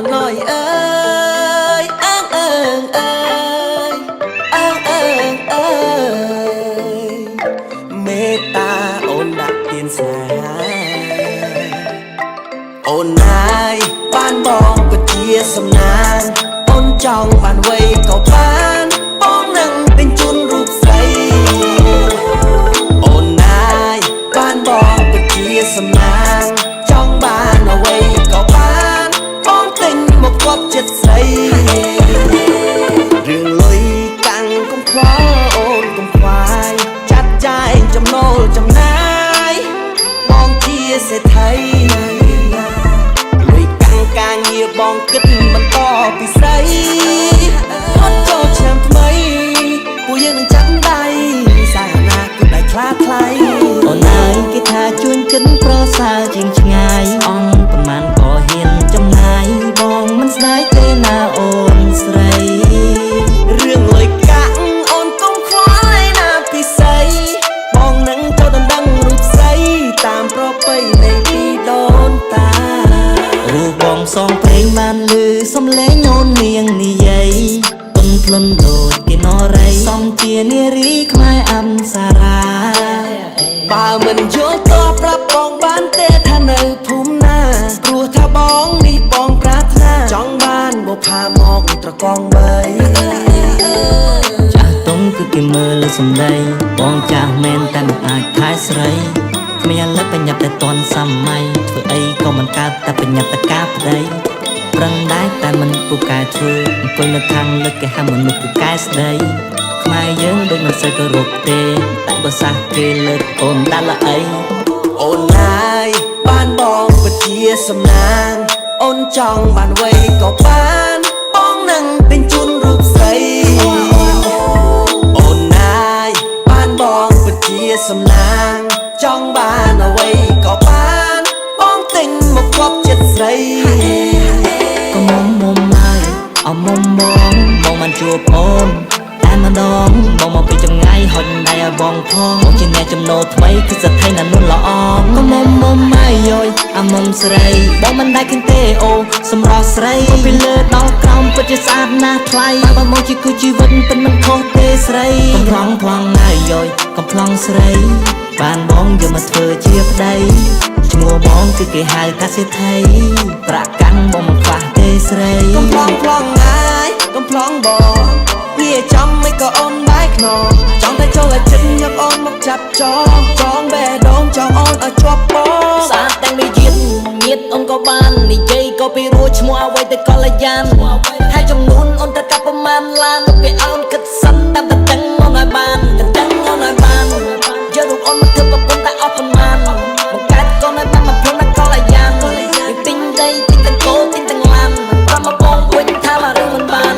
nói ơi áng ơi áng ơi mê ta ôn đặt tiền xa ôn ai ban bong có chia sầm nan ôn trong bàn quay cầu ban bong nâng tình chun rụp say ôn ai ban bong có chia sầm nan trong bàn quay cầu ban bong tình một góc chết say đường lối căng cũng khó ôn cũng khoai chặt chai trong nô trong nái bong chia sẽ thấy càng nhiều bong kíchมันต่อពីស្រីហត់ចូលឆ្នាំថ្មីពួកយើងនឹងចាំដៃសាអនាគតដែលខ្លាថ្លៃអូនអើយគេថាជួញកិនប្រសើរជាងឆ្ងាយអង្គប្រមាណក៏ហ៊ានចំណាយបងមិនស្ដាយទេណាអូនស្រីរឿងលុយកាក់អូនកុំខ្វល់ណាពីស្រីបងនឹងចូលដណ្ដឹងរូបស្រីតាមប្រពៃណីពីដូនតារូបបងសងព្រេងបានលឺសំឡេងអូននាងនិយាយទុនភ្លុនដូចគេនរៃសំជានារីខ្មែរអប្សរាបើមិនយល់តបប្រាប់បងបានទេថានៅភូមិណាព្រោះថាបងនេះបងប្រាថ្នាចង់បានបុផាមកត្រកងបីចាស់តុងគឺគេមើលសំដីបងចាស់មែនតែមិនអាចខែស្រីគ្មានលឹកបញ្ញាប់តែតន់សម័យធ្វើអីក៏មិនកើតតែបញ្ញាប់តែការប្តីប្រឹងដែរតែមិនពូកែធ្វើអង្គុយនៅខាងលើគេហៅមនុស្សពូកែស្ដីខ្មែរយើងដូចមិនសូវគោរពទេតែបើសះគេលើកអូនដាក់ល្អីអូនណាយបានបងពិតជាសំណាងអូនចង់បានវ័យក៏បានបងនឹងទិញជូនរូបស្រីអូនណាយបានបងពិតជាសំណាងចង់បានអ្វីក៏បានបងទិញមកគប់ចិត្តស្រីក៏មុំហើយអមមុំបងមិនជួបអូនតែម្ដងបងមកពីចម្ងាយហុចដៃឲ្យបងផងបងជាអ្នកចំណូលថ្មីគឺស្ថិតនៅនួនល្អក៏មុំហើយយយអមុំស្រីបងមិនដែលឃើញទេអូសម្រស់ស្រីពីលើដល់ក្រោមពិតជាស្អាតណាស់ថ្លៃបើមកជាគូជីវិតពិតមិនខុសទេស្រីកំប្លង់ហើយយយកំប្លង់ស្រីបានបងយកមកធ្វើជាប្តីឈ្មោះបងគឺគេហៅថាសេដ្ឋីប្រកាន់បងមិនខ្វះទេស្រីកំប្លង់អាយកំប្លង់បងវាចំមិនក៏អូនដែរខ្នងចង់តែចូលឲ្យចិត្តយកអូនមកចាប់ចងបេះដូងចង់អូនឲ្យជាប់បងស្អាតតែមានញាតអូនក៏បាននិយាយក៏ពីរួចឈ្មោះអ្វីទៅកល្យានហើយចំនួនអូនទៅកាប់ប្រមាណឡានគេអូនគិតសិនតាមតែដឹងអូនឲ្យបានតែដឹងអូនឲ្យបានយករូបអូនមកធ្វើប្រពន្ធតែអត់ប្រមាណបង្កើតកូនឲ្យបានមកព្រមដល់កល្យានទិញដីទិញទាំងគោទិញទាំងឡានប្រមបងវិញថាមករឿងមិនបាន